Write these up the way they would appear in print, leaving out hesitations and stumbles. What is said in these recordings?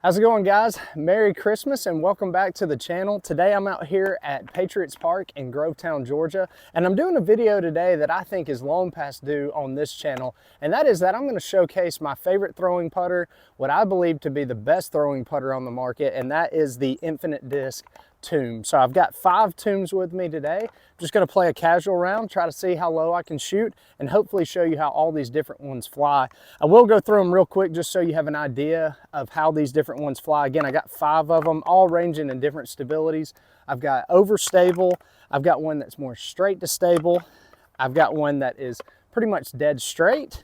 How's it going, guys? Merry Christmas and welcome back to the channel. Today I'm out here at Patriots Park in Grovetown, Georgia, and I'm doing a video today that I think is long past due on this channel, and that is that I'm going to showcase my favorite throwing putter, what I believe to be the best throwing putter on the market, and that is the Infinite Disc Tomb. So I've got 5 tombs with me today. I'm just going to play a casual round, try to see how low I can shoot, and hopefully show you how all these different ones fly. I will go through them real quick just so you have an idea of how these different ones fly. Again, I got 5 of them, all ranging in different stabilities. I've got overstable, I've got one that's more straight to stable, I've got one that is pretty much dead straight,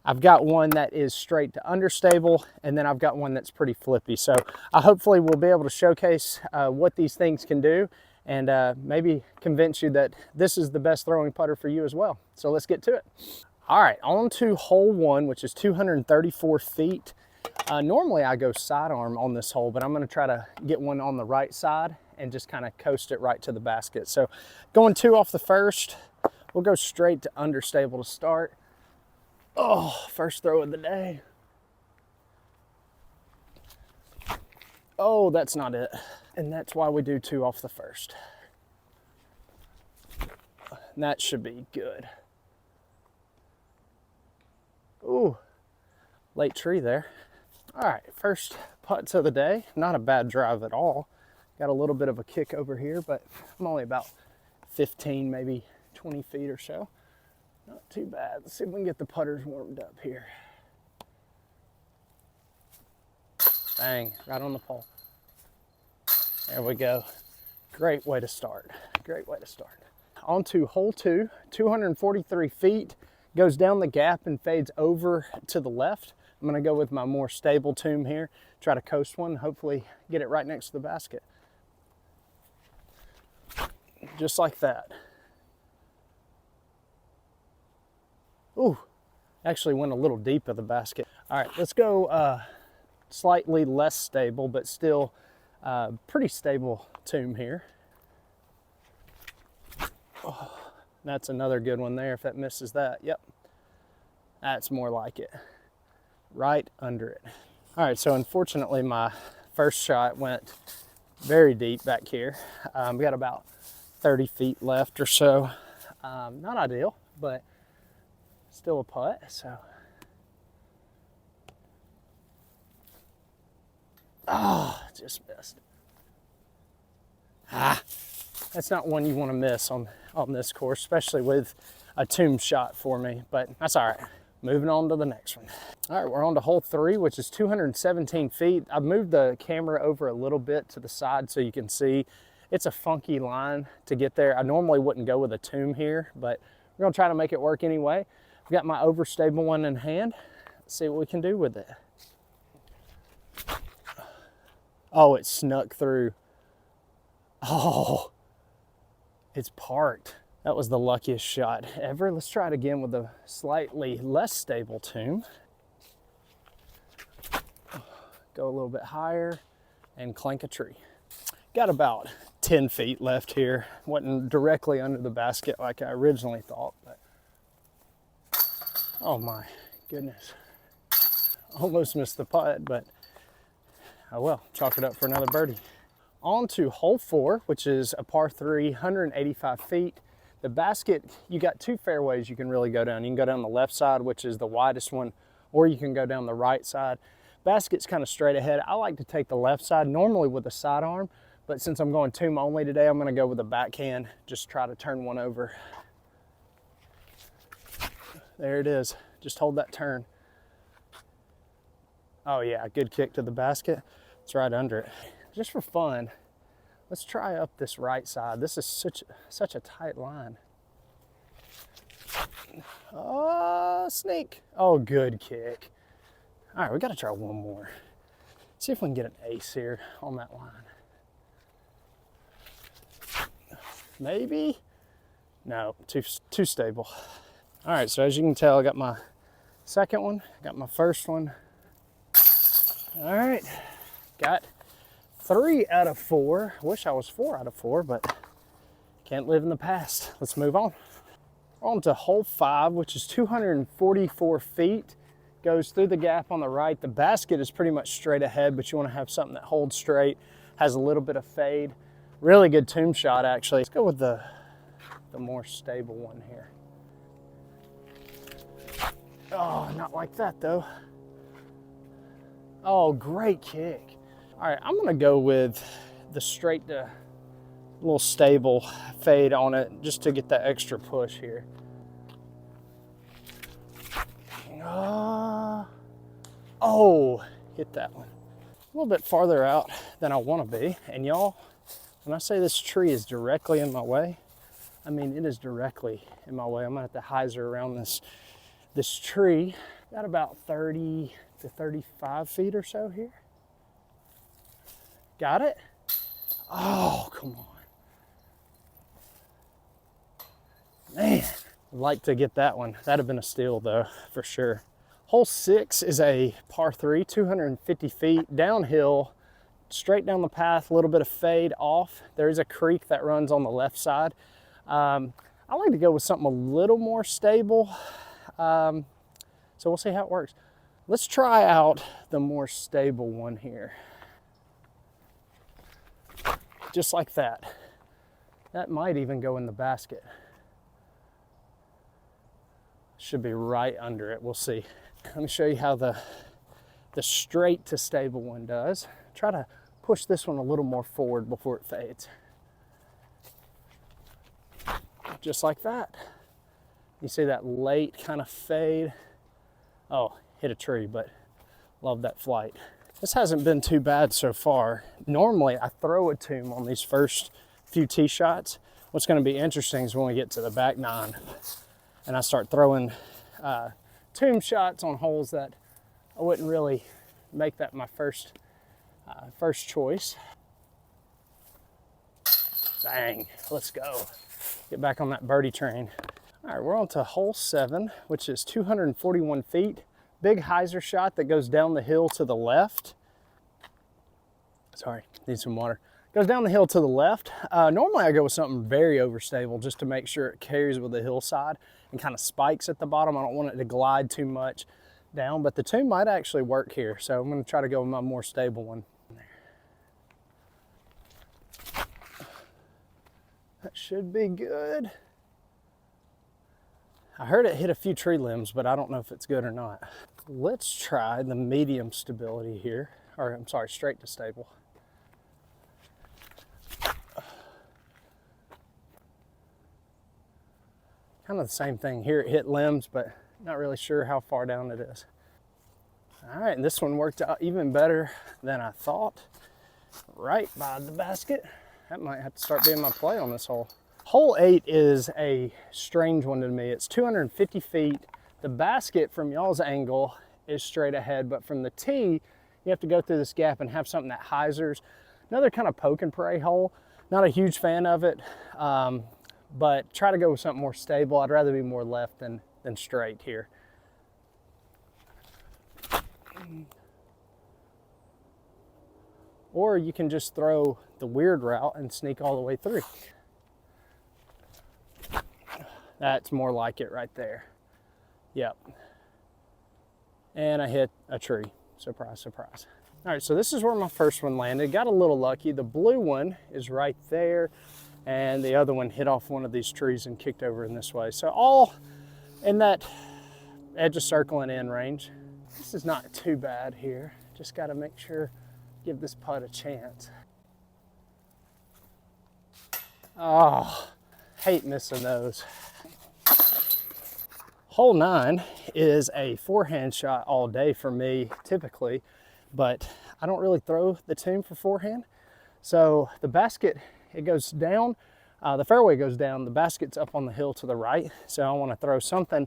I've got one that is straight to understable, and then I've got one that's pretty flippy. So I hopefully will be able to showcase what these things can do and maybe convince you that this is the best throwing putter for you as well. So let's get to it. All right, on to hole 1, which is 234 feet. Normally I go sidearm on this hole, but I'm gonna try to get one on the right side and just kind of coast it right to the basket. So going 2 off the first, we'll go straight to understable to start. Oh, first throw of the day. Oh, that's not it. And that's why we do 2 off the first. And that should be good. Ooh, late tree there. All right, first putts of the day. Not a bad drive at all. Got a little bit of a kick over here, but I'm only about 15, maybe 20 feet or so. Not too bad. Let's see if we can get the putters warmed up here. Bang, right on the pole. There we go. Great way to start. Great way to start. On to hole 2, 243 feet. Goes down the gap and fades over to the left. I'm gonna go with my more stable tomb here. Try to coast one, hopefully get it right next to the basket. Just like that. Ooh, actually went a little deep of the basket. All right, let's go slightly less stable, but still pretty stable tomb here. Oh, that's another good one there if that misses that. Yep, that's more like it. Right under it. All right, so unfortunately my first shot went very deep back here. We got about 30 feet left or so. Not ideal, but still a putt, so. Oh, just missed. That's not one you want to miss on this course, especially with a tomb shot for me, but that's all right. Moving on to the next one. All right, we're on to hole 3, which is 217 feet. I've moved the camera over a little bit to the side so you can see. It's a funky line to get there. I normally wouldn't go with a tomb here, but we're gonna try to make it work anyway. I've got my overstable one in hand. Let's see what we can do with it. Oh, it snuck through. Oh, it's parked. That was the luckiest shot ever. Let's try it again with a slightly less stable tomb. Go a little bit higher and clank a tree. Got about 10 feet left here. Wasn't directly under the basket like I originally thought, but oh my goodness. Almost missed the putt, but oh well, chalk it up for another birdie. On to hole 4, which is a par 3, 185 feet. The basket, you got 2 fairways you can really go down. You can go down the left side, which is the widest one, or you can go down the right side. Basket's kind of straight ahead. I like to take the left side, normally with a sidearm, but since I'm going tomb only today, I'm gonna go with a backhand, just try to turn one over. There it is, just hold that turn. Oh yeah, good kick to the basket. It's right under it. Just for fun, let's try up this right side. This is such a tight line. Oh, sneak. Oh, good kick. All right, we gotta try one more. See if we can get an ace here on that line. Maybe? No, too stable. All right, so as you can tell, I got my second one, got my first one. All right, got 3 out of 4. Wish I was 4 out of 4, but can't live in the past. Let's move on. On to hole 5, which is 244 feet. goes through the gap on the right. The basket is pretty much straight ahead, but you want to have something that holds straight, has a little bit of fade. Really good tomb shot, actually. Let's go with the more stable one here. Oh, not like that though. Oh, great kick. All right, I'm gonna go with the straight to little stable fade on it just to get that extra push here. Oh, hit that one. A little bit farther out than I want to be. And y'all, when I say this tree is directly in my way, I mean it is directly in my way. I'm gonna have to hyzer around this tree. Got about 30 to 35 feet or so here. Got it? Oh, come on. Man, I'd like to get that one. That'd have been a steal though, for sure. Hole 6 is a par 3, 250 feet, downhill, straight down the path, a little bit of fade off. There is a creek that runs on the left side. I like to go with something a little more stable. So we'll see how it works. Let's try out the more stable one here. Just like that. That might even go in the basket. Should be right under it, we'll see. Let me show you how the straight to stable one does. Try to push this one a little more forward before it fades. Just like that. You see that late kind of fade. Oh, hit a tree, but love that flight. This hasn't been too bad so far. Normally I throw a tomb on these first few tee shots. What's gonna be interesting is when we get to the back 9 and I start throwing tomb shots on holes that I wouldn't really make that my first choice. Bang, let's go. Get back on that birdie train. All right, we're on to hole 7, which is 241 feet. Big hyzer shot that goes down the hill to the left. Sorry, need some water. Goes down the hill to the left. Normally I go with something very overstable just to make sure it carries with the hillside and kind of spikes at the bottom. I don't want it to glide too much down, but the tomb might actually work here. So I'm gonna try to go with my more stable one. That should be good. I heard it hit a few tree limbs, but I don't know if it's good or not. Let's try the medium stability here, or I'm sorry, straight to stable. Kind of the same thing here. It hit limbs, but not really sure how far down it is. All right, and this one worked out even better than I thought. Right by the basket. That might have to start being my play on this hole. Hole 8 is a strange one to me. It's 250 feet. The basket from y'all's angle is straight ahead, but from the tee, you have to go through this gap and have something that hyzers. Another kind of poke and pray hole. Not a huge fan of it, but try to go with something more stable. I'd rather be more left than straight here. Or you can just throw the weird route and sneak all the way through. That's more like it right there. Yep. And I hit a tree. Surprise, surprise. All right, so this is where my first one landed. Got a little lucky. The blue one is right there, and the other one hit off one of these trees and kicked over in this way. So all in that edge of circle and in range. This is not too bad here. Just got to make sure, give this putt a chance. Oh, hate missing those. Hole 9 is a forehand shot all day for me, typically, but I don't really throw the tomb for forehand. So the basket, it goes down, the fairway goes down, the basket's up on the hill to the right. So I want to throw something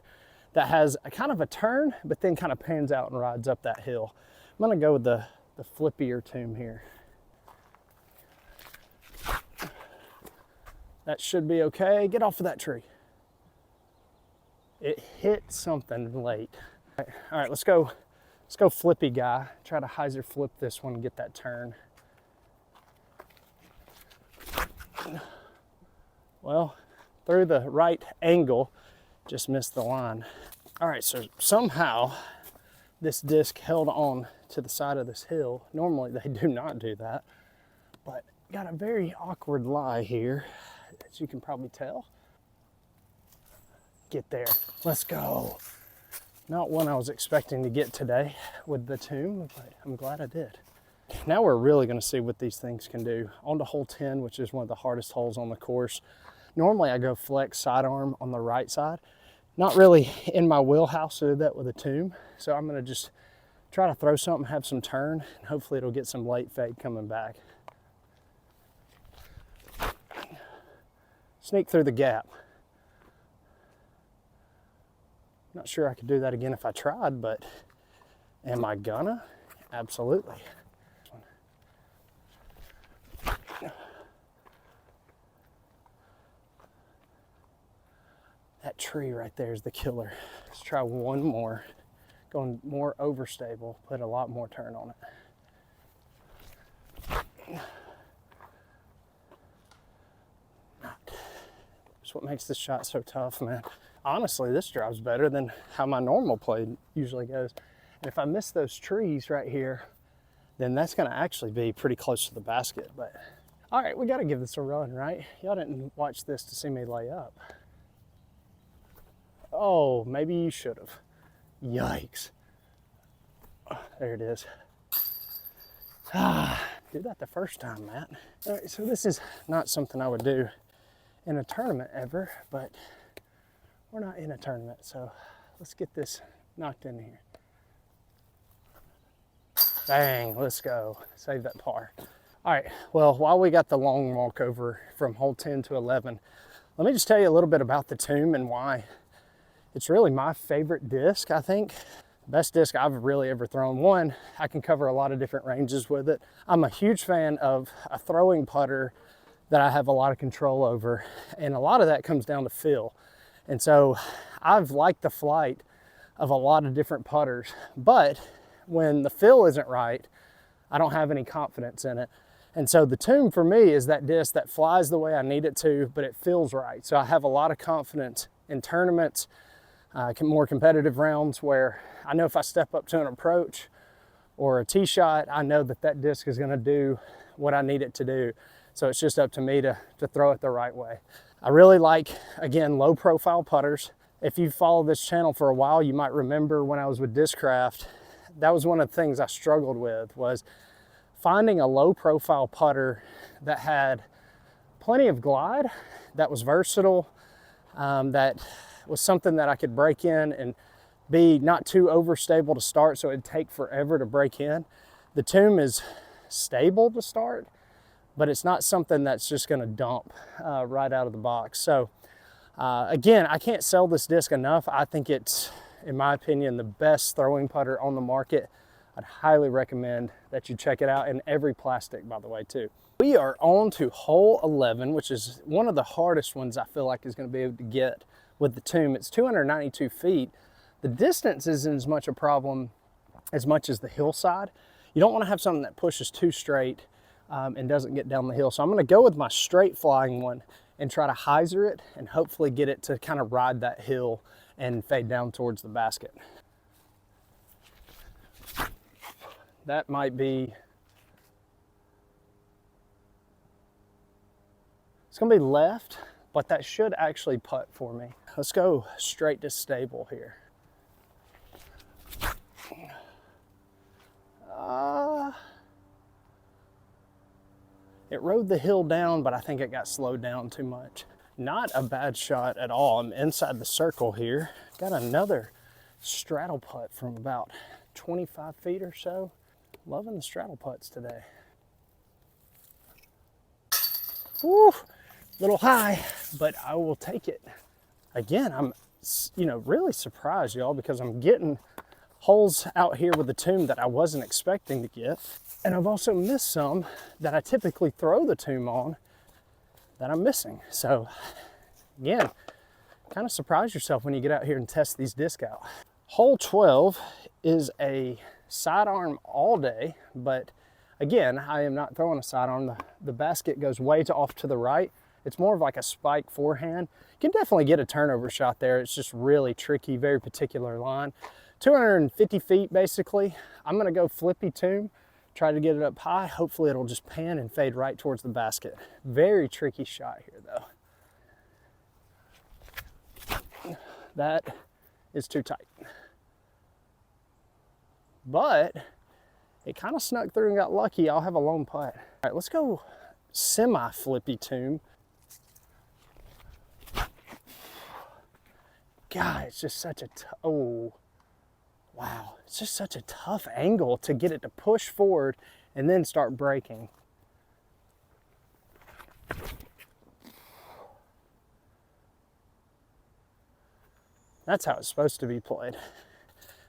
that has a kind of a turn, but then kind of pans out and rides up that hill. I'm gonna go with the flippier tomb here. That should be okay. Get off of that tree. It hit something late. All right, let's go flippy guy. Try to hyzer flip this one and get that turn. Well, through the right angle, just missed the line. All right, so somehow this disc held on to the side of this hill. Normally they do not do that, but got a very awkward lie here, as you can probably tell. Get there, let's go. Not one I was expecting to get today with the tomb, but I'm glad I did. Now we're really gonna see what these things can do. On to hole 10, which is one of the hardest holes on the course. Normally I go flex sidearm on the right side. Not really in my wheelhouse to do that with a tomb. So I'm gonna just try to throw something, have some turn, and hopefully it'll get some late fade coming back. Sneak through the gap. Not sure I could do that again if I tried, but am I gonna? Absolutely. That tree right there is the killer. Let's try one more. Going more overstable, put a lot more turn on it. That's what makes this shot so tough, man. Honestly, this drive's better than how my normal play usually goes. And if I miss those trees right here, then that's gonna actually be pretty close to the basket. But all right, we gotta give this a run, right? Y'all didn't watch this to see me lay up. Oh, maybe you should have. Yikes. Oh, there it is. Did that the first time, Matt. All right, so this is not something I would do in a tournament ever, but we're not in a tournament, so let's get this knocked in here. Bang, let's go. Save that par. All right, well, while we got the long walk over from hole 10 to 11, let me just tell you a little bit about the tomb and why it's really my favorite disc, I think. Best disc I've really ever thrown. One, I can cover a lot of different ranges with it. I'm a huge fan of a throwing putter that I have a lot of control over, and a lot of that comes down to feel. And so I've liked the flight of a lot of different putters, but when the feel isn't right, I don't have any confidence in it. And so the tomb for me is that disc that flies the way I need it to, but it feels right. So I have a lot of confidence in tournaments, more competitive rounds where I know if I step up to an approach or a tee shot, I know that that disc is gonna do what I need it to do. So it's just up to me to throw it the right way. I really like, again, low profile putters. If you've followed this channel for a while, you might remember when I was with Discraft, that was one of the things I struggled with, was finding a low profile putter that had plenty of glide, that was versatile, that was something that I could break in and be not too overstable to start, so it'd take forever to break in. The tomb is stable to start, but it's not something that's just gonna dump right out of the box. So again, I can't sell this disc enough. I think it's, in my opinion, the best throwing putter on the market. I'd highly recommend that you check it out, in every plastic, by the way, too. We are on to hole 11, which is one of the hardest ones I feel like is gonna be able to get with the tomb. It's 292 feet. The distance isn't as much a problem as much as the hillside. You don't wanna have something that pushes too straight and doesn't get down the hill. So I'm gonna go with my straight flying one and try to hyzer it and hopefully get it to kind of ride that hill and fade down towards the basket. That might be, it's gonna be left, but that should actually putt for me. Let's go straight to stable here. It rode the hill down, but I think it got slowed down too much. Not a bad shot at all. I'm inside the circle here. Got another straddle putt from about 25 feet or so. Loving the straddle putts today. Woo, little high, but I will take it. Again, I'm really surprised, y'all, because I'm getting holes out here with the tomb that I wasn't expecting to get. And I've also missed some that I typically throw the tomb on that I'm missing. So again, kind of surprise yourself when you get out here and test these discs out. Hole 12 is a sidearm all day, but again, I am not throwing a sidearm. The basket goes way off to the right. It's more of like a spike forehand. You can definitely get a turnover shot there. It's just really tricky, very particular line. 250 feet basically. I'm gonna go flippy tomb, try to get it up high. Hopefully it'll just pan and fade right towards the basket. Very tricky shot here though. That is too tight. But it kind of snuck through and got lucky. I'll have a lone putt. All right, let's go semi-flippy tomb. God, it's just such a, oh, wow. It's just such a tough angle to get it to push forward and then start braking. That's how it's supposed to be played.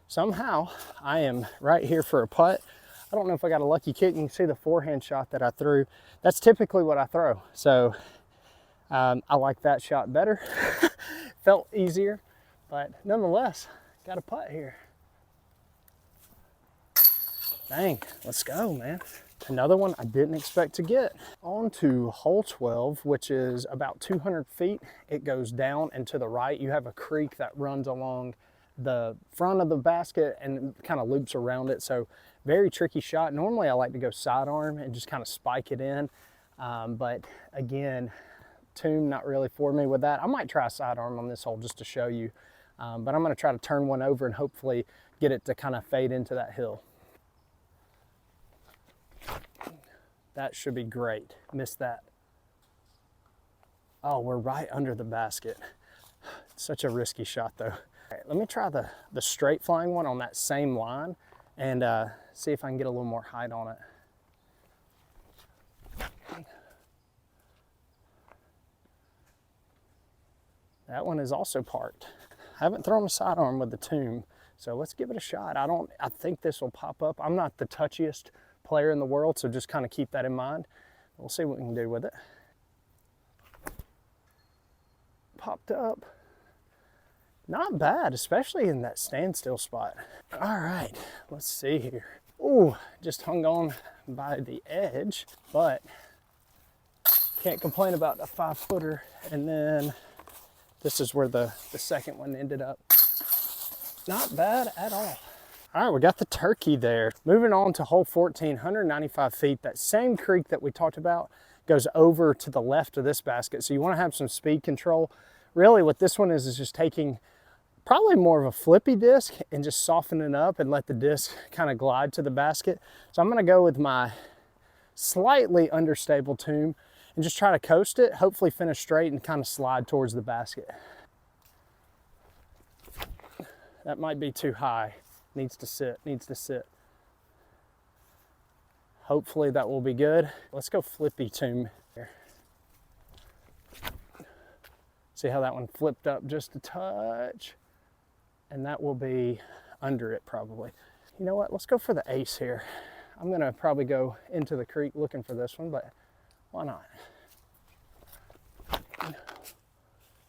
Somehow, I am right here for a putt. I don't know if I got a lucky kick. You can see the forehand shot that I threw. That's typically what I throw. So I like that shot better. Felt easier, but nonetheless, got a putt here. Dang, let's go, man. Another one I didn't expect to get. On to hole 12, which is about 200 feet. It goes down and to the right. You have a creek that runs along the front of the basket and kind of loops around it. So very tricky shot. Normally I like to go sidearm and just kind of spike it in. But again, tomb not really for me with that. I might try sidearm on this hole just to show you. But I'm gonna try to turn one over and hopefully get it to kind of fade into that hill. That should be great. Missed that. Oh, we're right under the basket. Such a risky shot though. All right, let me try the straight flying one on that same line and see if I can get a little more height on it. That one is also parked. I haven't thrown a sidearm with the tomb, so let's give it a shot. I think this will pop up. I'm not the touchiest player in the world, so just kind of keep that in mind. We'll see what we can do with it. Popped up. Not bad, especially in that standstill spot. All right, let's see here. Ooh, just hung on by the edge, but can't complain about a 5-footer. And then this is where the second one ended up. Not bad at all. All right, we got the turkey there. Moving on to hole 14, 195 feet. That same creek that we talked about goes over to the left of this basket. So you want to have some speed control. Really what this one is just taking probably more of a flippy disc and just soften it up and let the disc kind of glide to the basket. So I'm gonna go with my slightly understable tomb and just try to coast it, hopefully finish straight and kind of slide towards the basket. That might be too high. Needs to sit, needs to sit. Hopefully that will be good. Let's go flippy tomb here. See how that one flipped up just a touch? And that will be under it probably. You know what, let's go for the ace here. I'm gonna probably go into the creek looking for this one, but why not?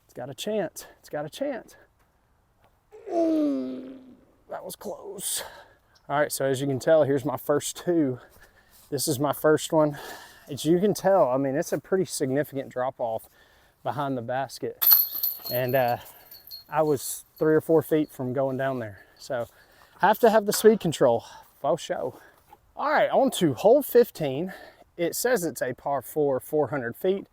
It's got a chance, it's got a chance. Ooh, that was close. All right, so as you can tell, here's my first two. This is my first one. As you can tell, I mean, it's a pretty significant drop off behind the basket. And I was 3 or 4 feet from going down there. So have to have the speed control, for sure. All right, on to hole 15. It says it's a par 4, 400 feet.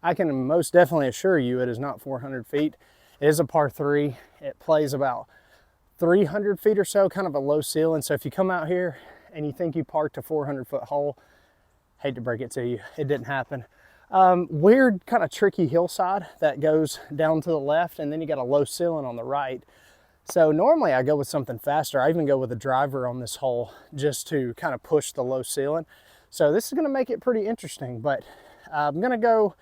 I can most definitely assure you it is not 400 feet. It is a par 3. It plays about 300 feet or so, kind of a low ceiling. So if you come out here and you think you parked a 400-foot hole, hate to break it to you, it didn't happen. Weird kind of tricky hillside that goes down to the left, and then you got a low ceiling on the right. So normally I go with something faster. I even go with a driver on this hole just to kind of push the low ceiling. So this is gonna make it pretty interesting, but I'm gonna go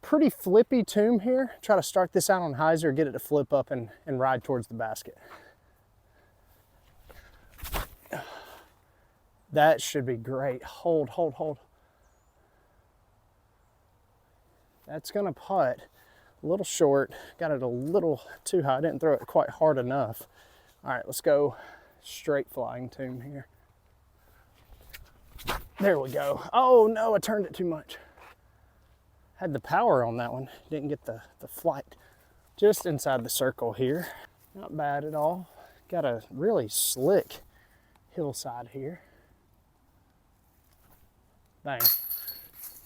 pretty flippy tomb here. Try to start this out on hyzer, get it to flip up and ride towards the basket. That should be great. Hold, hold, hold. That's gonna putt a little short. Got it a little too high. I didn't throw it quite hard enough. All right, let's go straight flying tomb here. There we go. Oh no, I turned it too much. Had the power on that one. Didn't get the flight. Just inside the circle here. Not bad at all. Got a really slick hillside here. Bang.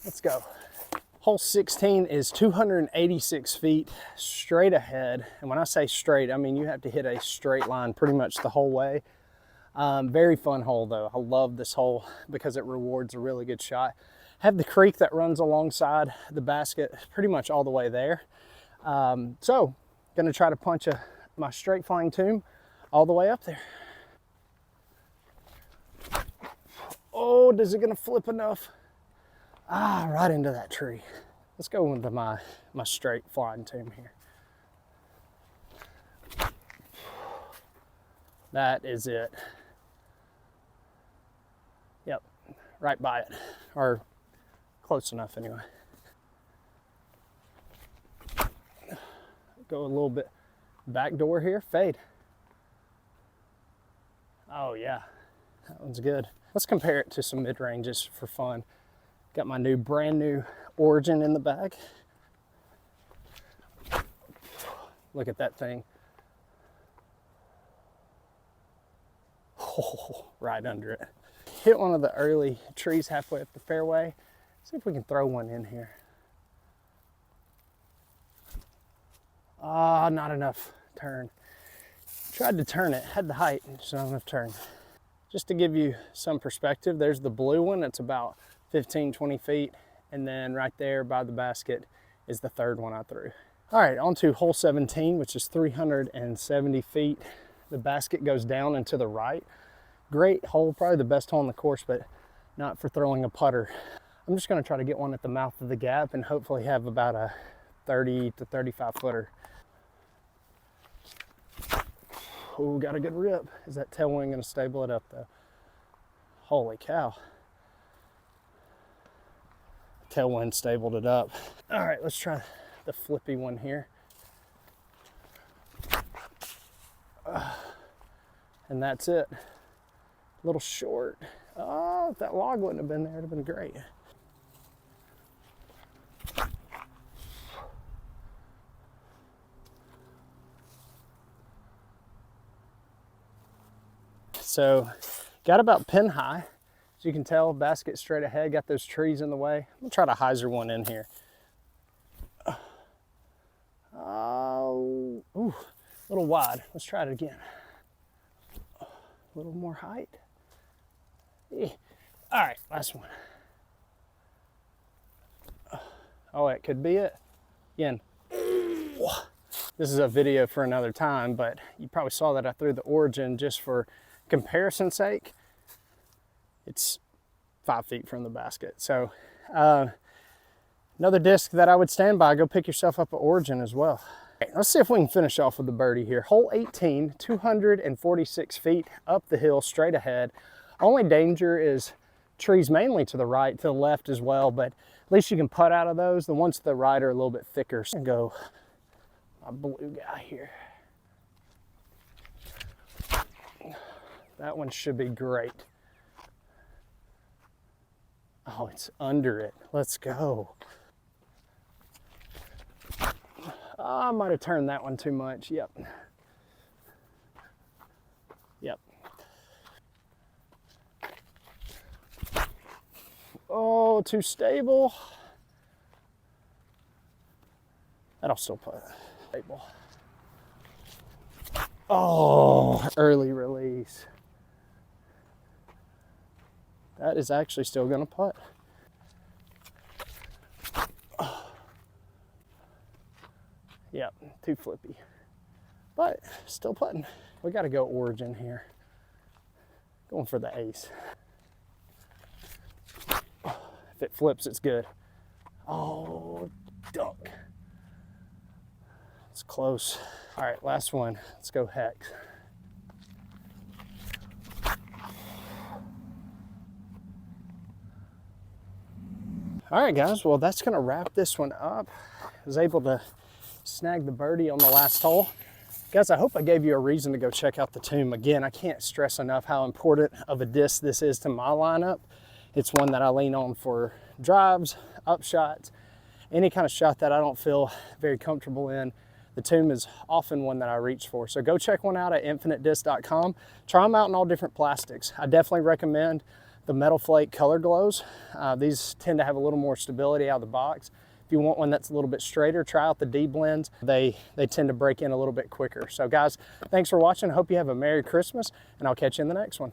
Let's go. Hole 16 is 286 feet straight ahead. And when I say straight, I mean you have to hit a straight line pretty much the whole way. Very fun hole though. I love this hole because it rewards a really good shot. Have the creek that runs alongside the basket pretty much all the way there. So gonna try to punch my straight flying tomb all the way up there. Oh, is it gonna flip enough? Ah, right into that tree. Let's go into my straight flying tomb here. That is it. Yep, right by it, or close enough anyway. Go a little bit back door here, fade. Oh yeah, that one's good. Let's compare it to some mid-ranges for fun. Got my brand new Origin in the bag. Look at that thing. Oh, right under it. Hit one of the early trees halfway up the fairway. See if we can throw one in here. Ah, not enough turn. Tried to turn it, had the height, just not enough turn. Just to give you some perspective, there's the blue one. It's about 15, 20 feet. And then right there by the basket is the third one I threw. All right, on to hole 17, which is 370 feet. The basket goes down and to the right. Great hole, probably the best hole on the course, but not for throwing a putter. I'm just gonna try to get one at the mouth of the gap and hopefully have about a 30 to 35 footer. Oh, got a good rip. Is that tailwind gonna stable it up though? Holy cow. Tailwind stabled it up. All right, let's try the flippy one here. And that's it. A little short. Oh, if that log wouldn't have been there, it'd have been great. So, got about pin high. As you can tell, basket straight ahead, got those trees in the way. I'm gonna try to hyzer one in here. Oh, ooh, a little wide. Let's try it again. A little more height. Yeah. All right, last one. Oh, it could be it. Again. This is a video for another time, but you probably saw that I threw the Origin just for comparison's sake. It's 5 feet from the basket. So another disc that I would stand by, go pick yourself up an Origin as well. Okay, let's see if we can finish off with the birdie here. Hole 18, 246 feet up the hill, straight ahead. Only danger is trees mainly to the right, to the left as well, but at least you can putt out of those. The ones to the right are a little bit thicker. So I'm gonna go my blue guy here. That one should be great. Oh, it's under it. Let's go. Oh, I might have turned that one too much. Yep. Yep. Oh, too stable. That'll still put stable. Oh, early release. That is actually still gonna putt. Oh. Yep, too flippy. But still putting. We gotta go Origin here. Going for the ace. If it flips, it's good. Oh, dunk. It's close. All right, last one. Let's go hex. All right, guys, well, that's gonna wrap this one up. I was able to snag the birdie on the last hole. Guys, I hope I gave you a reason to go check out the tomb. Again, I can't stress enough how important of a disc this is to my lineup. It's one that I lean on for drives, up shots, any kind of shot that I don't feel very comfortable in. the Tomb is often one that I reach for. So go check one out at infinitedisc.com. Try them out in all different plastics. I definitely recommend the Metal Flake Color Glows. These tend to have a little more stability out of the box. If you want one that's a little bit straighter, try out the D blends. They tend to break in a little bit quicker. So guys, thanks for watching. I hope you have a Merry Christmas, and I'll catch you in the next one.